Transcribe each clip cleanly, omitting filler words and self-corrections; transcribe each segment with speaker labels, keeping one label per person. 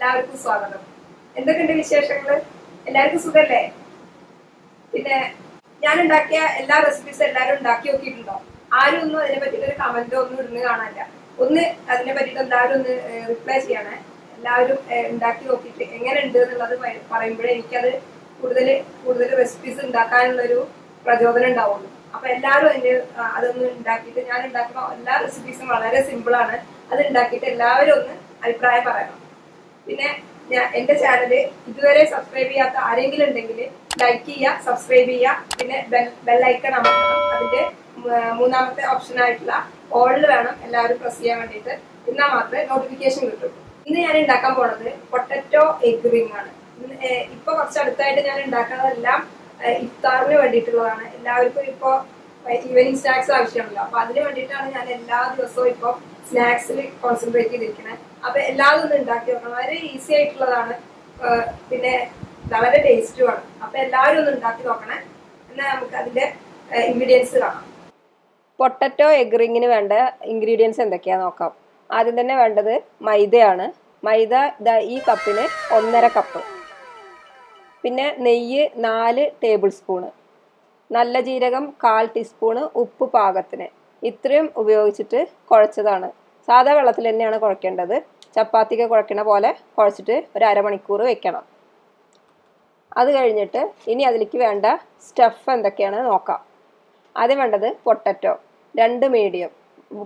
Speaker 1: എല്ലാവർക്കും സ്വാഗതം. എന്തൊക്കെയുണ്ട് വിശേഷങ്ങള്? എല്ലാവർക്കും സുഖല്ലേ? പിന്നെ ഞാൻ ഉണ്ടാക്കിയ എല്ലാ റെസിപ്പീസും എല്ലാവരും ഉണ്ടാക്കി നോക്കിയിട്ടുണ്ടോ? ആരും ഒന്നും അതിനെ പറ്റിയിട്ട് ഒരു കമന്റോ ഒന്നും ഇടുന്ന കാണാനില്ല. ഒന്ന് അതിനെ പറ്റിയിട്ട് എല്ലാവരും ഒന്ന് റിപ്ലൈ ചെയ്യണേ. എല്ലാവരും ഉണ്ടാക്കി നോക്കിയിട്ട് എങ്ങനെ ഉണ്ട് എന്നുള്ളത് പറയുമ്പോഴേ എനിക്കത് കൂടുതൽ റെസിപ്പീസ് ഉണ്ടാക്കാനുള്ളൊരു പ്രചോദനം ഉണ്ടാവുള്ളൂ. അപ്പൊ എല്ലാവരും അതൊന്ന് ഉണ്ടാക്കിയിട്ട്, ഞാൻ ഉണ്ടാക്കുന്ന എല്ലാ റെസിപ്പീസും വളരെ സിമ്പിൾ ആണ്. അത് ഉണ്ടാക്കിയിട്ട് എല്ലാവരും ഒന്ന് അഭിപ്രായം പറയണം. പിന്നെ എന്റെ ചാനല് ഇതുവരെ സബ്സ്ക്രൈബ് ചെയ്യാത്ത ആരെങ്കിലും ഉണ്ടെങ്കിൽ ലൈക്ക് ചെയ്യുക, സബ്സ്ക്രൈബ് ചെയ്യുക, പിന്നെ ബെല്ലൈക്കൺ അമർത്തണം. അതിന്റെ മൂന്നാമത്തെ ഓപ്ഷൻ ആയിട്ടുള്ള ഓളിൽ വേണം എല്ലാവരും പ്രസ് ചെയ്യാൻ വേണ്ടിയിട്ട്. എന്നാൽ മാത്രമേ നോട്ടിഫിക്കേഷൻ കിട്ടുള്ളൂ. ഇന്ന് ഞാൻ ഉണ്ടാക്കാൻ പോണത് പൊട്ടറ്റോ എഗ് റിംഗ് ആണ്. ഇപ്പൊ കുറച്ചടുത്തായിട്ട് ഞാൻ ഉണ്ടാക്കുന്നതെല്ലാം ഇഫ്താറിന് വേണ്ടിയിട്ടുള്ളതാണ്. എല്ലാവർക്കും ഇപ്പൊ ഈവനിങ് സ്നാക്സ് ആവശ്യമാണല്ലോ. അപ്പൊ അതിന് വേണ്ടിയിട്ടാണ് ഞാൻ എല്ലാ ദിവസവും ഇപ്പൊ സ്നാക്സിൽ കോൺസെൻട്രേറ്റ് ചെയ്തിരിക്കുന്നത്. അപ്പൊ എല്ലാവരും ഒന്ന് ഉണ്ടാക്കി നോക്കണം. വളരെ ഈസി ആയിട്ടുള്ളതാണ്, പിന്നെ വളരെ ടേസ്റ്റുമാണ്. അപ്പൊ എല്ലാവരും ഒന്ന് ഉണ്ടാക്കി നോക്കണേ. എന്നാൽ നമുക്ക് അതിന്റെ ഇൻഗ്രീഡിയൻസ് കാണാം. പൊട്ടറ്റോ എഗ് റിങ്ങിന് വേണ്ട ഇൻഗ്രീഡിയൻസ് എന്തൊക്കെയാ നോക്കാം. ആദ്യം തന്നെ വേണ്ടത് മൈദയാണ്. മൈദ ഈ കപ്പിന് 1.5 കപ്പ്. പിന്നെ നെയ്യ് 4 ടേബിൾ സ്പൂണ്, നല്ല ജീരകം 1/4 ടീസ്പൂണ്, ഉപ്പ് പാകത്തിന്. ഇത്രയും ഉപയോഗിച്ചിട്ട് കുഴച്ചതാണ്. സാധാ വെള്ളത്തിൽ തന്നെയാണ് കുഴക്കേണ്ടത്. ചപ്പാത്തിക്ക് കുഴക്കണ പോലെ കുഴച്ചിട്ട് ഒരു അരമണിക്കൂർ വെക്കണം. അത് കഴിഞ്ഞിട്ട് ഇനി അതിലേക്ക് വേണ്ട സ്റ്റഫ് എന്തൊക്കെയാണ് നോക്കാം. ആദ്യം വേണ്ടത് പൊട്ടറ്റോ 2 മീഡിയം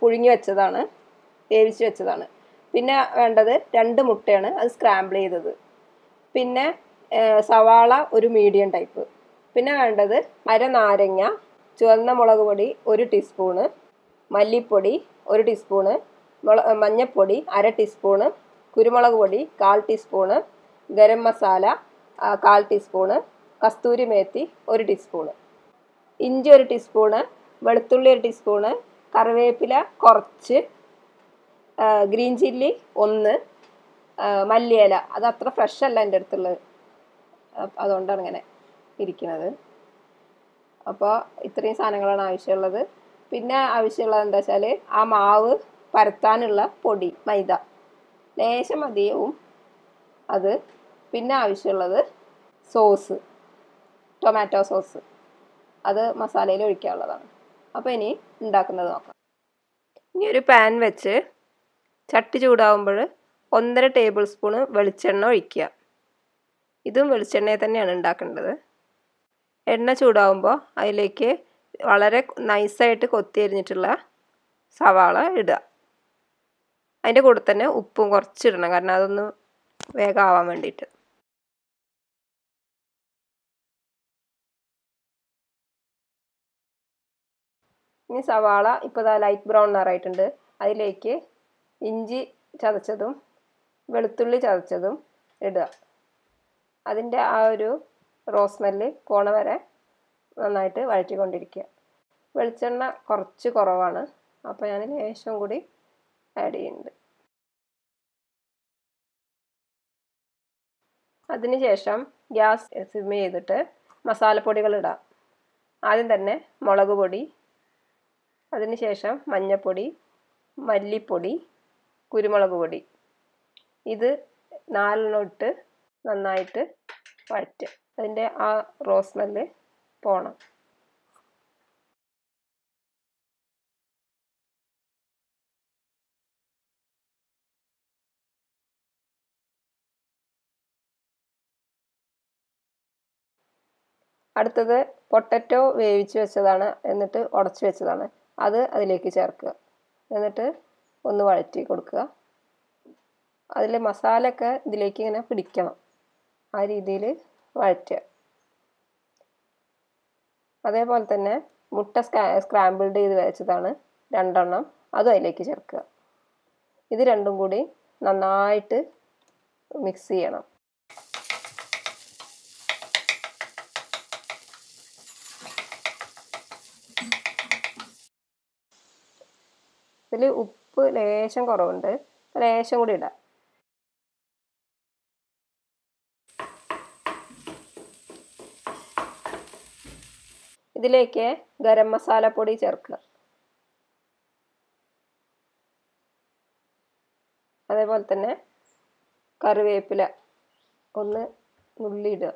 Speaker 1: പുഴുങ്ങി വെച്ചതാണ്, വേവിച്ച് വെച്ചതാണ്. പിന്നെ വേണ്ടത് 2 മുട്ടയാണ്, അത് സ്ക്രാമ്പിൾ ചെയ്തത്. പിന്നെ സവാള ഒരു മീഡിയം ടൈപ്പ്. പിന്നെ വേണ്ടത് അര നാരങ്ങ, ചുവന്ന മുളക് പൊടി 1 ടീസ്പൂണ്, മല്ലിപ്പൊടി 1 ടീസ്പൂണ്, മഞ്ഞൾപ്പൊടി 1/2 ടീസ്പൂണ്, കുരുമുളക് പൊടി 1/4 ടീസ്പൂണ്, ഗരം മസാല 1/4 ടീസ്പൂണ്, കസ്തൂരി മേത്തി 1 ടീസ്പൂണ്, ഇഞ്ചി 1 ടീസ്പൂണ്, വെളുത്തുള്ളി 1 ടീസ്പൂണ്, കറിവേപ്പില കുറച്ച്, ഗ്രീൻ ചില്ലി 1, മല്ലിയില അത് അത്ര ഫ്രഷ് അല്ല എൻ്റെ അടുത്തുള്ളത്, അതുകൊണ്ടാണ് ഇങ്ങനെ ഇരിക്കുന്നത്. അപ്പോൾ ഇത്രയും സാധനങ്ങളാണ് ആവശ്യമുള്ളത്. പിന്നെ ആവശ്യമുള്ളത് എന്താ വെച്ചാൽ ആ മാവ് പരത്താനുള്ള പൊടി മൈദ ലേശം മതിയാവും അത്. പിന്നെ ആവശ്യമുള്ളത് സോസ്, ടൊമാറ്റോ സോസ്, അത് മസാലയിൽ ഒഴിക്കാനുള്ളതാണ്. അപ്പോൾ ഇനി ഉണ്ടാക്കുന്നത് നോക്കാം. ഇനി ഒരു പാൻ വെച്ച് ചട്ടി ചൂടാവുമ്പോൾ 1.5 ടേബിൾ സ്പൂണ് വെളിച്ചെണ്ണ ഒഴിക്കുക. ഇതും വെളിച്ചെണ്ണയിൽ തന്നെയാണ് ഉണ്ടാക്കേണ്ടത്. എണ്ണ ചൂടാവുമ്പോൾ അതിലേക്ക് വളരെ നൈസായിട്ട് കൊത്തി അരിഞ്ഞിട്ടുള്ള സവാള ഇടുക. അതിൻ്റെ കൂടെ തന്നെ ഉപ്പും കുറച്ചിടണം, കാരണം അതൊന്ന് വേഗം ആവാൻ വേണ്ടിയിട്ട്. ഇനി സവാള ഇപ്പോൾ ലൈറ്റ് ബ്രൗൺ നിറായിട്ടുണ്ട്. അതിലേക്ക് ഇഞ്ചി ചതച്ചതും വെളുത്തുള്ളി ചതച്ചതും ഇടുക. അതിൻ്റെ ആ ഒരു റോസ് സ്മെല്ല് പോണ വരെ നന്നായിട്ട് വഴറ്റിക്കൊണ്ടിരിക്കുക. വെളിച്ചെണ്ണ കുറച്ച് കുറവാണ്, അപ്പോൾ ഞാൻ ലേശം കൂടി ആഡ് ചെയ്യുന്നുണ്ട്. അതിനുശേഷം ഗ്യാസ് സിം ചെയ്തിട്ട് മസാലപ്പൊടികൾ ഇടാം. ആദ്യം തന്നെ മുളക് പൊടി, അതിനുശേഷം മഞ്ഞൾപ്പൊടി, മല്ലിപ്പൊടി, കുരുമുളക് പൊടി. ഇത് 4 ഇട്ട് നന്നായിട്ട് വഴറ്റുക. അതിൻ്റെ ആ റോസ് സ്മെല്ല് പോകണം. അടുത്തത് പൊട്ടറ്റോ വേവിച്ച് വെച്ചതാണ്, എന്നിട്ട് ഉടച്ച് വെച്ചതാണ്. അത് അതിലേക്ക് ചേർക്കുക. എന്നിട്ട് ഒന്ന് വഴറ്റി കൊടുക്കുക. അതിൽ മസാലയൊക്കെ ഇതിലേക്ക് ഇങ്ങനെ പിടിക്കണം, ആ രീതിയിൽ വഴറ്റുക. അതേപോലെ തന്നെ മുട്ട സ്ക്രാമ്പിൾഡ് ചെയ്ത് വെച്ചതാണ് 2 എണ്ണം, അതും അതിലേക്ക് ചേർക്കുക. ഇത് രണ്ടും കൂടി നന്നായിട്ട് മിക്സ് ചെയ്യണം. ഇതിൽ ഉപ്പ് ലേശം കുറവുണ്ട്, ലേശം കൂടി ഇടാം. ഇതിലേക്ക് ഗരം മസാല പൊടി ചേർക്കുക. അതേപോലെ തന്നെ കറിവേപ്പില ഒന്ന് നുള്ളി ഇടുക.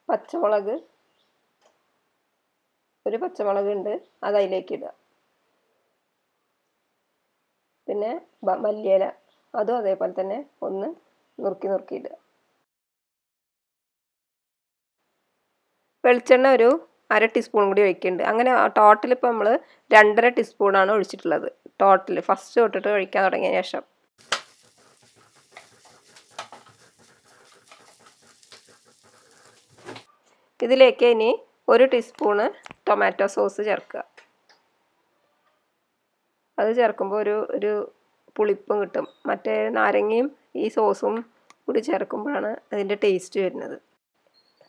Speaker 1: പച്ചമുളക്, ഒരു പച്ചമുളക് ഉണ്ട്, അത് അതിലേക്ക് ഇടുക. പിന്നെ മല്ലിയില അതും അതേപോലെ തന്നെ ഒന്ന് നുറുക്കി ഇടുക. വെളിച്ചെണ്ണ ഒരു 1/2 ടീസ്പൂൺ കൂടി ഒഴിക്കുന്നുണ്ട്. അങ്ങനെ ടോട്ടൽ ഇപ്പോൾ നമ്മൾ 2.5 ടീസ്പൂണാണ് ഒഴിച്ചിട്ടുള്ളത്. ടോട്ടൽ ഫസ്റ്റ് തൊട്ടിട്ട് ഒഴിക്കാൻ തുടങ്ങിയ ശേഷം ഇതിലേക്ക് ഇനി 1 ടീസ്പൂണ് ടൊമാറ്റോ സോസ് ചേർക്കുക. അത് ചേർക്കുമ്പോൾ ഒരു പുളിപ്പും കിട്ടും. മറ്റേ നാരങ്ങയും ഈ സോസും കൂടി ചേർക്കുമ്പോഴാണ് അതിൻ്റെ ടേസ്റ്റ് വരുന്നത്.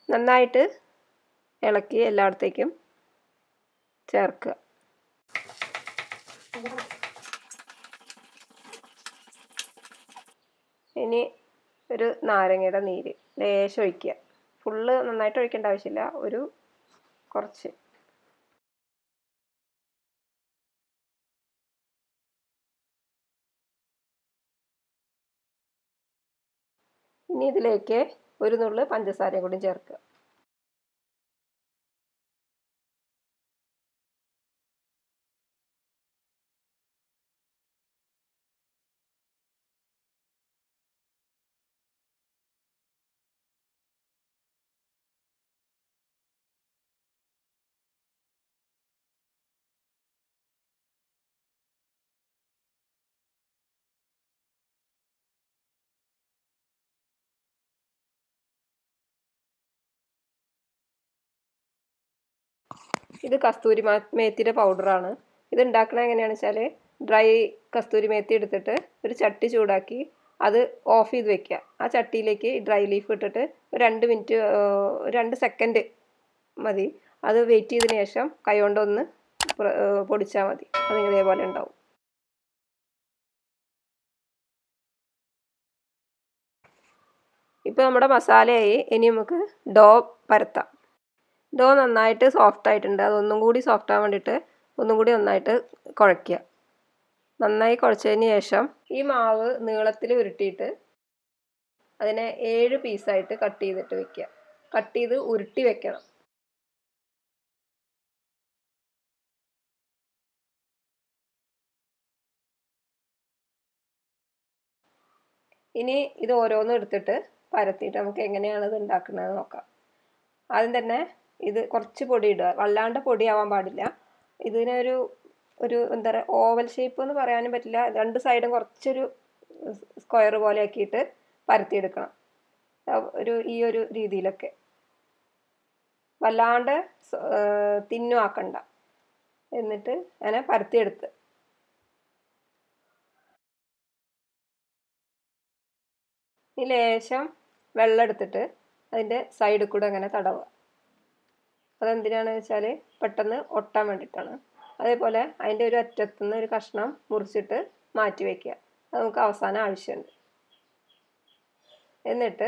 Speaker 1: നന്നായിട്ട് ഇളക്കി എല്ലായിടത്തേക്കും ചേർക്കുക. ഇനി ഒരു നാരങ്ങയുടെ നീര് ലേശം ഒഴിക്കുക. ഫുള്ള് നന്നായിട്ട് ഒഴിക്കേണ്ട ആവശ്യമില്ല, ഒരു കുറച്ച്. ഇനി ഇതിലേക്ക് ഒരു നുള്ള് പഞ്ചസാരയും കൂടി ചേർക്കുക. ഇത് കസ്തൂരി മേത്തിയുടെ പൗഡറാണ്. ഇത് ഉണ്ടാക്കുന്നത് എങ്ങനെയാണെന്ന് വെച്ചാൽ, ഡ്രൈ കസ്തൂരി മേത്തി എടുത്തിട്ട് ഒരു ചട്ടി ചൂടാക്കി അത് ഓഫ് ചെയ്ത് വെക്കുക. ആ ചട്ടിയിലേക്ക് ഡ്രൈ ലീഫ് ഇട്ടിട്ട് ഒരു 2 മിനിറ്റ് 2 സെക്കൻഡ് മതി. അത് വെയിറ്റ് ചെയ്തതിന് ശേഷം കൈകൊണ്ടൊന്ന് പൊടിച്ചാൽ മതി. അത് ഇതേപോലെ ഉണ്ടാവും. ഇപ്പോൾ നമ്മുടെ മസാലയായി. ഇനി നമുക്ക് ഡോ പരത്താം. ഡോ നന്നായിട്ട് സോഫ്റ്റ് ആയിട്ടുണ്ട്. അതൊന്നും കൂടി സോഫ്റ്റ് ആവാൻ വേണ്ടിയിട്ട് ഒന്നും കൂടി നന്നായിട്ട് കുഴയ്ക്കുക. നന്നായി കുഴച്ചതിന് ശേഷം ഈ മാവ് നീളത്തിൽ ഉരുട്ടിയിട്ട് അതിനെ 7 പീസായിട്ട് കട്ട് ചെയ്തിട്ട് വെക്കുക. കട്ട് ചെയ്ത് ഉരുട്ടി വെക്കണം. ഇനി ഇത് ഓരോന്നും എടുത്തിട്ട് പരത്തിയിട്ട് നമുക്ക് എങ്ങനെയാണ് ഇത് ഉണ്ടാക്കുന്നത് നോക്കാം. ആദ്യം തന്നെ ഇത് കുറച്ച് പൊടി ഇടുക. വല്ലാണ്ട് പൊടിയാവാൻ പാടില്ല. ഇതിനൊരു എന്താ പറയുക, ഓവൽ ഷേപ്പ് എന്ന് പറയാനും പറ്റില്ല. 2 സൈഡും കുറച്ചൊരു സ്ക്വയർ പോലെ ആക്കിയിട്ട് പരത്തിയെടുക്കണം. ഈ ഒരു രീതിയിലൊക്കെ. വല്ലാണ്ട് തിന്നും ആക്കണ്ട. എന്നിട്ട് അങ്ങനെ പരത്തിയെടുത്ത് ഈ ലേശം വെള്ളം എടുത്തിട്ട് അതിൻ്റെ സൈഡിൽ കൂടെ അങ്ങനെ തടവുക. അതെന്തിനാണെന്ന് വെച്ചാൽ പെട്ടെന്ന് ഒട്ടാൻ വേണ്ടിയിട്ടാണ്. അതേപോലെ അതിൻ്റെ ഒരു അറ്റത്തുനിന്ന് ഒരു കഷ്ണം മുറിച്ചിട്ട് മാറ്റി വയ്ക്കുക. അത് നമുക്ക് അവസാനം ആവശ്യമുണ്ട്. എന്നിട്ട്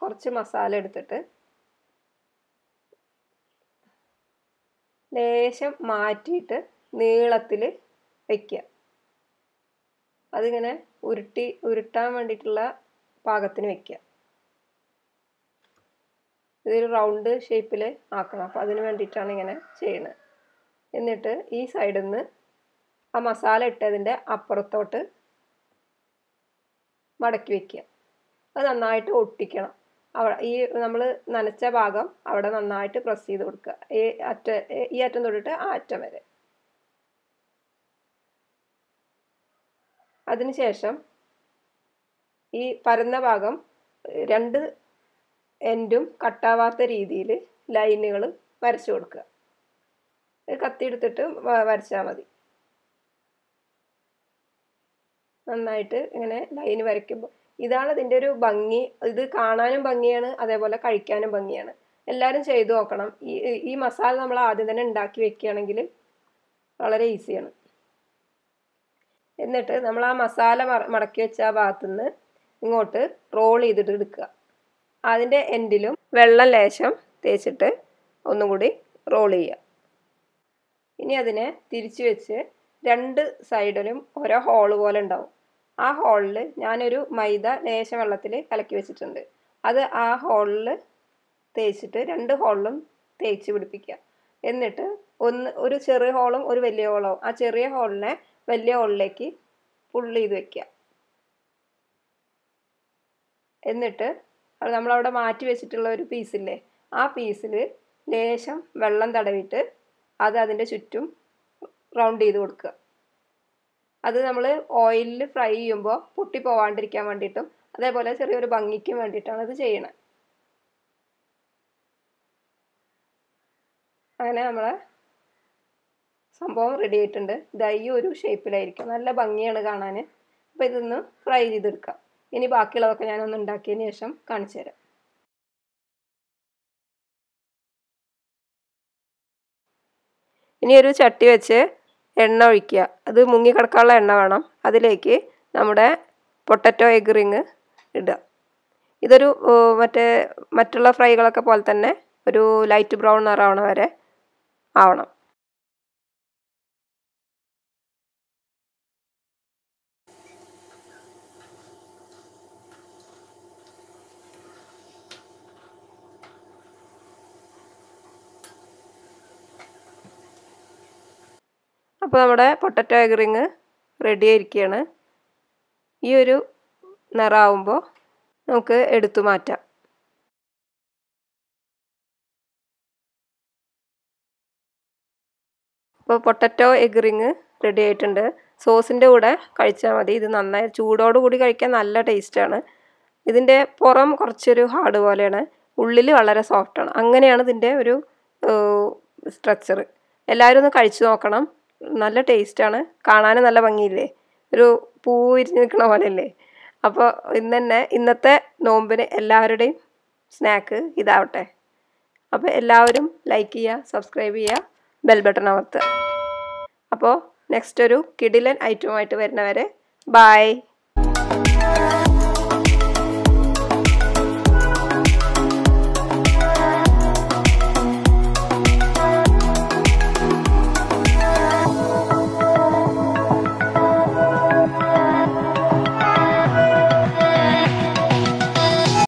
Speaker 1: കുറച്ച് മസാല എടുത്തിട്ട് ലേശം മാറ്റിയിട്ട് നീളത്തിൽ വയ്ക്കുക. അതിങ്ങനെ ഉരുട്ടാൻ വേണ്ടിയിട്ടുള്ള പാകത്തിന് വയ്ക്കുക. ഇതൊരു റൗണ്ട് ഷേപ്പിൽ ആക്കണം. അപ്പോൾ അതിന് വേണ്ടിയിട്ടാണ് ഇങ്ങനെ ചെയ്യുന്നത്. എന്നിട്ട് ഈ സൈഡിൽ നിന്ന് ആ മസാല ഇട്ടതിൻ്റെ അപ്പുറത്തോട്ട് മടക്കി വയ്ക്കുക. അത് നന്നായിട്ട് ഒട്ടിക്കണം. ഈ നമ്മൾ നനച്ച ഭാഗം അവിടെ നന്നായിട്ട് പ്രസ് ചെയ്ത് കൊടുക്കുക. ഈ അറ്റം തൊട്ടിട്ട് ആ അറ്റം വരെ. അതിനുശേഷം ഈ പരന്ന ഭാഗം 2 എൻഡും കട്ടാവാത്ത രീതിയിൽ ലൈനുകൾ വരച്ചു കൊടുക്കുക. കത്തി എടുത്തിട്ട് വരച്ചാൽ മതി. നന്നായിട്ട് ഇങ്ങനെ ലൈൻ വരയ്ക്കുമ്പോൾ ഇതാണ് ഇതിൻ്റെ ഒരു ഭംഗി. ഇത് കാണാനും ഭംഗിയാണ്, അതേപോലെ കഴിക്കാനും ഭംഗിയാണ്. എല്ലാവരും ചെയ്തു നോക്കണം. ഈ മസാല നമ്മൾ ആദ്യം തന്നെ ഉണ്ടാക്കി വെക്കുകയാണെങ്കിൽ വളരെ ഈസിയാണ്. എന്നിട്ട് നമ്മൾ ആ മസാല മടക്കി വെച്ച ആ ഭാഗത്തുനിന്ന് ഇങ്ങോട്ട് റോൾ ചെയ്തിട്ട് എടുക്കുക. അതിൻ്റെ എൻഡിലും വെള്ളം ലേശം തേച്ചിട്ട് ഒന്നും കൂടി റോൾ ചെയ്യുക. ഇനി അതിനെ തിരിച്ചു വെച്ച് 2 സൈഡിലും ഓരോ ഹോള് പോലെ ഉണ്ടാവും. ആ ഹോളിൽ ഞാനൊരു മൈദ ലേശം വെള്ളത്തിൽ കലക്കി വെച്ചിട്ടുണ്ട്. അത് ആ ഹോളിൽ തേച്ചിട്ട് 2 ഹോളിലും തേച്ച് പിടിപ്പിക്കുക. എന്നിട്ട് ഒരു ചെറിയ ഹോളും ഒരു വലിയ ഹോളും ആ ചെറിയ ഹോളിനെ വലിയ ഹോളിലേക്ക് പുള്ള് ചെയ്ത് വെക്കുക. എന്നിട്ട് അത് നമ്മളവിടെ മാറ്റി വെച്ചിട്ടുള്ള ഒരു പീസില്ലേ, ആ പീസിൽ ലേശം വെള്ളം തടവിട്ട് അത് അതിൻ്റെ ചുറ്റും റൗണ്ട് ചെയ്ത് കൊടുക്കുക. അത് നമ്മൾ ഓയിലിൽ ഫ്രൈ ചെയ്യുമ്പോൾ പൊട്ടി പോവാണ്ടിരിക്കാൻ വേണ്ടിയിട്ടും അതേപോലെ ചെറിയൊരു ഭംഗിക്കും വേണ്ടിയിട്ടാണ് ഇത് ചെയ്യണത്. അങ്ങനെ നമ്മളെ സംഭവം റെഡി ആയിട്ടുണ്ട്. ഇതാ ഈ ഒരു ഷേപ്പിലായിരിക്കും, നല്ല ഭംഗിയാണ് കാണാൻ. അപ്പോൾ ഇതൊന്ന് ഫ്രൈ ചെയ്തെടുക്കാം. ഇനി ബാക്കിയുള്ളതൊക്കെ ഞാനൊന്ന് ഉണ്ടാക്കിയതിന് ശേഷം കാണിച്ചു തരാം. ഇനി ഒരു ചട്ടി വെച്ച് എണ്ണ ഒഴിക്കുക. അത് മുങ്ങിക്കിടക്കാനുള്ള എണ്ണ വേണം. അതിലേക്ക് നമ്മുടെ പൊട്ടറ്റോ എഗ് റിങ് ഇടുക. ഇതൊരു മറ്റുള്ള ഫ്രൈകളൊക്കെ പോലെ തന്നെ ഒരു ലൈറ്റ് ബ്രൗൺ നിറാവണ വരെ ആവണം. അപ്പോൾ നമ്മുടെ പൊട്ടറ്റോ എഗ് റിങ് റെഡി ആയിരിക്കുകയാണ്. ഈ ഒരു നിറാവുമ്പോൾ നമുക്ക് എടുത്തു മാറ്റാം. അപ്പോൾ പൊട്ടറ്റോ എഗ് റിങ് റെഡി ആയിട്ടുണ്ട്. സോസിൻ്റെ കൂടെ കഴിച്ചാൽ മതി. ഇത് നന്നായി ചൂടോടുകൂടി കഴിക്കാൻ നല്ല ടേസ്റ്റാണ്. ഇതിൻ്റെ പുറം കുറച്ചൊരു ഹാർഡ് പോലെയാണ്, ഉള്ളിൽ വളരെ സോഫ്റ്റാണ്. അങ്ങനെയാണ് ഇതിൻ്റെ ഒരു സ്ട്രക്ചർ. എല്ലാവരും ഒന്ന് കഴിച്ചു നോക്കണം. നല്ല ടേസ്റ്റാണ്. കാണാനും നല്ല ഭംഗിയില്ലേ, ഒരു പൂ വിരിഞ്ഞ് നിൽക്കണ പോലെയല്ലേ. അപ്പോൾ ഇന്നത്തെ നോമ്പിന് എല്ലാവരുടെയും സ്നാക്ക് ഇതാവട്ടെ. അപ്പോൾ എല്ലാവരും ലൈക്ക് ചെയ്യുക, സബ്സ്ക്രൈബ് ചെയ്യുക, ബെൽ ബട്ടൺ അമർത്തുക. അപ്പോൾ നെക്സ്റ്റ് ഒരു കിടിലൻ ഐറ്റമായിട്ട് വരുന്നവരെ ബൈ.